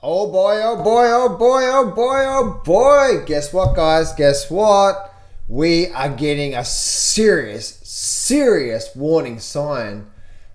Oh boy, oh boy, oh boy, oh boy, oh boy. Guess what, guys? Guess what? We are getting a serious warning sign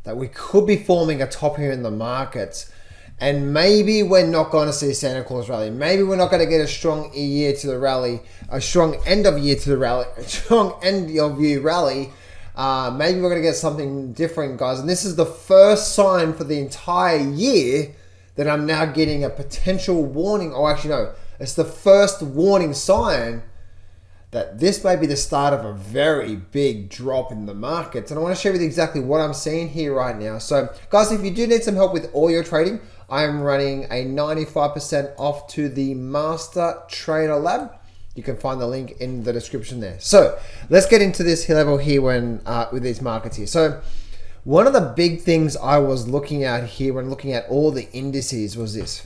that we could be forming a top here in the markets. And maybe we're not going to see a Santa Claus rally. Maybe we're not going to get a strong year to the rally, a strong end of year to the rally, a strong end of year rally. Maybe we're going to get something different, guys. And this is the first sign for the entire year that I'm now getting a potential warning. Oh, actually, no. It's the first warning sign that this may be the start of a very big drop in the markets. And I want to share with you exactly what I'm seeing here right now. So, guys, if you do need some help with all your trading, I am running a 95% off to the Master Trader Lab. You can find the link in the description there. So let's get into this level here with these markets here. So one of the big things I was looking at here when looking at all the indices was this.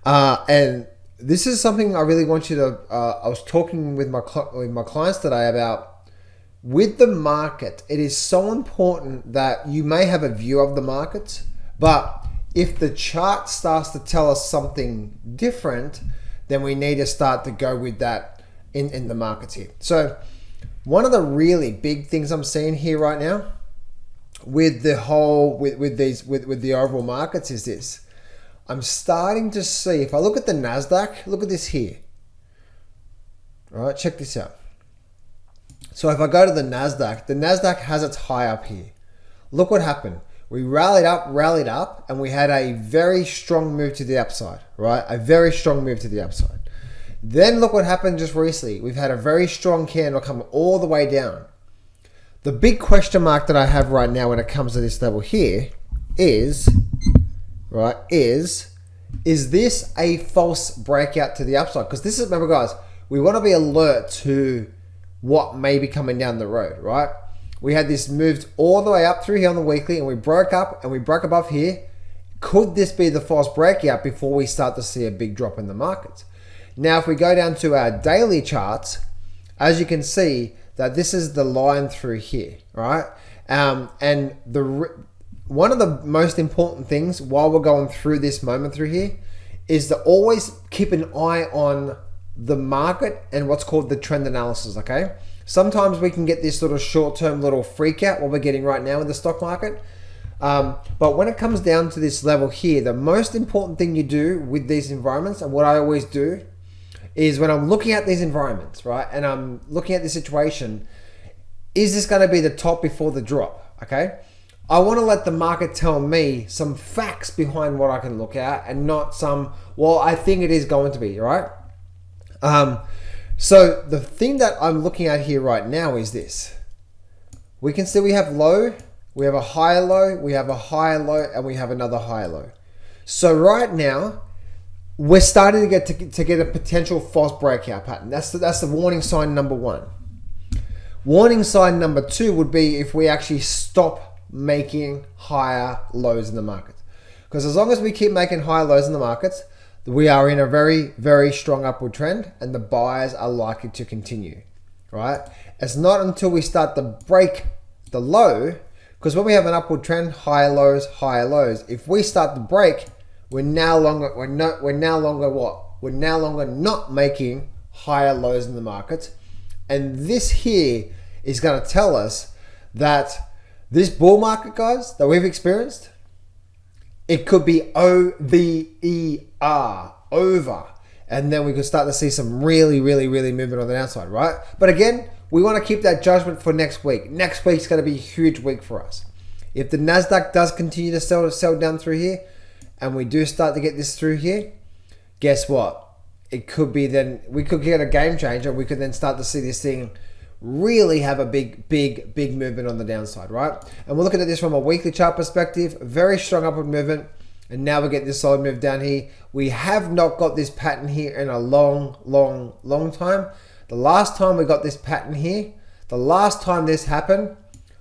And this is something I really want you to, I was talking with my clients today about, with the market, it is so important that you may have a view of the markets, but if the chart starts to tell us something different, then we need to start to go with that in the markets here. So one of the really big things I'm seeing here right now with the whole, with the overall markets is this. I'm starting to see, if I look at the Nasdaq, look at this here. All right, check this out. So if I go to the Nasdaq has its high up here. Look what happened. We rallied up, and we had a very strong move to the upside, right? A very strong move to the upside. Then look what happened just recently. We've had a very strong candle come all the way down. The big question mark that I have right now when it comes to this level here is, right, is this a false breakout to the upside? Because this is, remember guys, we want to be alert to what may be coming down the road, right? We had this moved all the way up through here on the weekly, and we broke up and we broke above here. Could this be the false breakout before we start to see a big drop in the markets? Now, if we go down to our daily charts, as you can see that this is the line through here, right? And one of the most important things while we're going through this moment through here is to always keep an eye on the market and what's called the trend analysis, okay? Sometimes we can get this sort of short-term little freak out, what we're getting right now in the stock market. But when it comes down to this level here, the most important thing you do with these environments, and what I always do, is when I'm looking at these environments, right, and I'm looking at the situation, is this going to be the top before the drop, okay? I want to let the market tell me some facts behind what I can look at and not some, well, I think it is going to be, right? So the thing that I'm looking at here right now is this. We can see we have low, we have a higher low, we have a higher low, and we have another higher low. So right now, we're starting to get a potential false breakout pattern. That's the warning sign number one. Warning sign number two would be if we actually stop making higher lows in the market. Because as long as we keep making higher lows in the markets, we are in a very, very strong upward trend, and the buyers are likely to continue, right? It's not until we start to break the low, because when we have an upward trend, higher lows, if we start to break, we're now longer not making higher lows in the market. And this here is going to tell us that this bull market, guys, that we've experienced, it could be OVER, over. And then we could start to see some really movement on the downside, right? But again, we want to keep that judgment for next week. Next week's going to be a huge week for us. If the Nasdaq does continue to sell down through here, and we do start to get this through here, guess what? It could be then, we could get a game changer. We could then start to see this thing really have a big movement on the downside, right? And we're looking at this from a weekly chart perspective, very strong upward movement. And now we get this solid move down here. We have not got this pattern here in a long time. The last time we got this pattern here, the last time this happened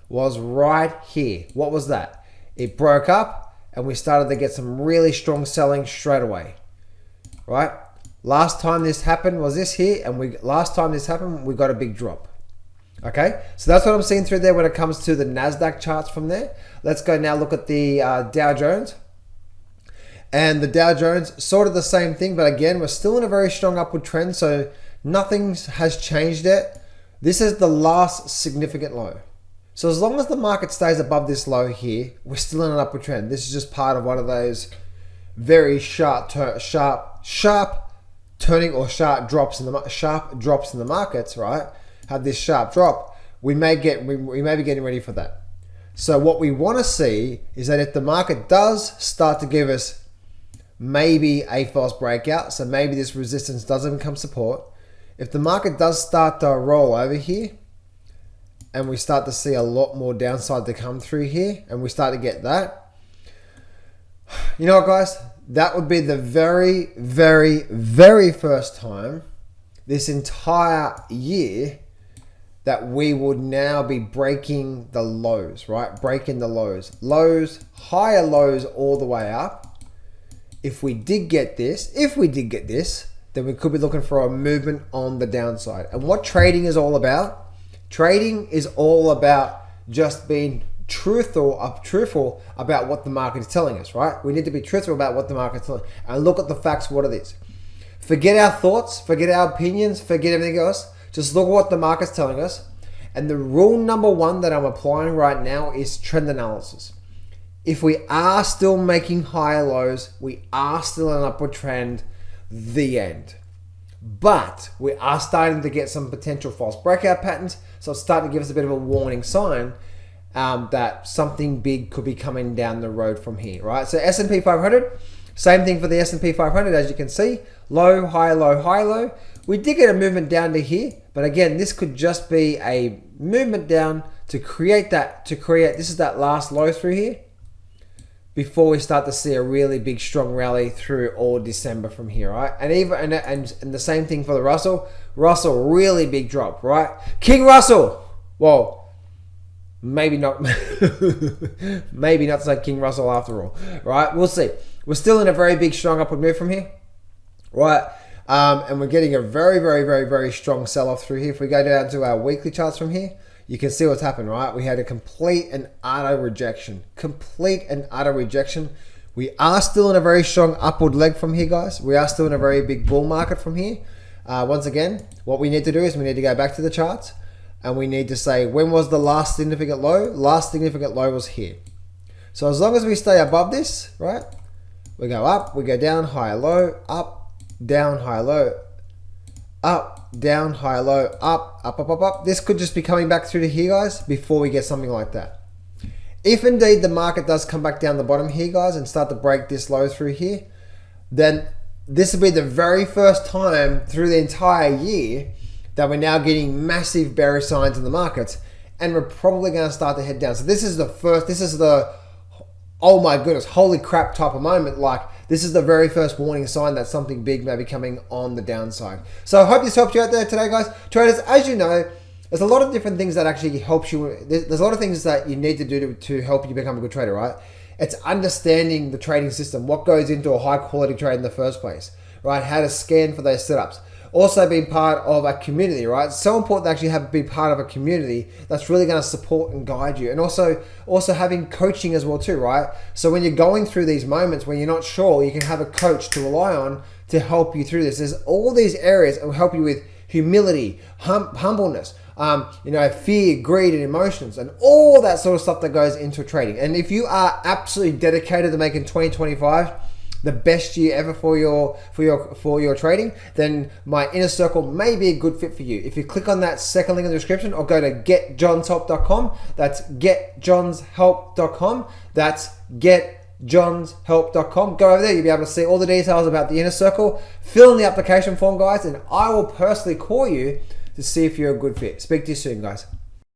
was right here. What was that? It broke up and we started to get some really strong selling straight away, right? Last time this happened was this here, and last time this happened, we got a big drop. Okay, so that's what I'm seeing through there when it comes to the Nasdaq charts from there. Let's go now look at the Dow Jones. And the Dow Jones, sort of the same thing, but again, we're still in a very strong upward trend, so nothing has changed yet. This is the last significant low. So as long as the market stays above this low here, we're still in an upward trend. This is just part of one of those very sharp turning or sharp drops in the markets, right? Have this sharp drop. We may be getting ready for that. So what we want to see is that if the market does start to give us maybe a false breakout, so maybe this resistance doesn't become support, if the market does start to roll over here and we start to see a lot more downside to come through here and we start to get that, you know what, guys, that would be the very, very, very first time this entire year that we would now be breaking the lows, right? Breaking the lows. Lows, higher lows all the way up. If we did get this, then we could be looking for a movement on the downside. And what trading is all about? Trading is all about just being truthful about what the market is telling us, right? We need to be truthful about what the market is telling us and look at the facts, what it is. Forget our thoughts, forget our opinions, forget everything else. Just look at what the market's telling us. And the rule number one that I'm applying right now is trend analysis. If we are still making higher lows, we are still in an upward trend, the end. But we are starting to get some potential false breakout patterns. So it's starting to give us a bit of a warning sign that something big could be coming down the road from here, right? So S&P 500, same thing for the S&P 500, as you can see, low, high, low, high, low. We did get a movement down to here, but again, this could just be a movement down to create this is that last low through here before we start to see a really big strong rally through all December from here, right? And the same thing for the Russell, really big drop, right? King Russell, well, maybe not so King Russell after all, right? We'll see. We're still in a very big strong upward move from here, right? And we're getting a very, very, very, very strong sell-off through here. If we go down to our weekly charts from here, you can see what's happened, right? We had a complete and utter rejection. We are still in a very strong upward leg from here, guys. We are still in a very big bull market from here. Once again, what we need to do is we need to go back to the charts and we need to say, when was the last significant low? Last significant low was here. So as long as we stay above this, right? We go up, we go down, high, low, up, down, high, low, up, down, high, low, up, up, up, up, up. This could just be coming back through to here, guys, before we get something like that. If indeed the market does come back down the bottom here, guys, and start to break this low through here, then this will be the very first time through the entire year that we're now getting massive bearish signs in the markets, and we're probably going to start to head down. So this is the oh my goodness, holy crap type of moment. Like, this is the very first warning sign that something big may be coming on the downside. So I hope this helped you out there today, guys. Traders, as you know, there's a lot of different things that actually helps you. There's a lot of things that you need to do to help you become a good trader, right? It's understanding the trading system, what goes into a high quality trade in the first place, right? How to scan for those setups. Also being part of a community, right? It's so important to actually be part of a community that's really going to support and guide you. And also having coaching as well too, right? So when you're going through these moments when you're not sure, you can have a coach to rely on to help you through this. There's all these areas that will help you with humility, humbleness, fear, greed, and emotions, and all that sort of stuff that goes into trading. And if you are absolutely dedicated to making 2025 the best year ever for your trading, then my inner circle may be a good fit for you. If you click on that second link in the description or go to getjohnshelp.com, that's getjohnshelp.com, that's getjohnshelp.com. Go over there, you'll be able to see all the details about the inner circle. Fill in the application form, guys, and I will personally call you to see if you're a good fit. Speak to you soon, guys.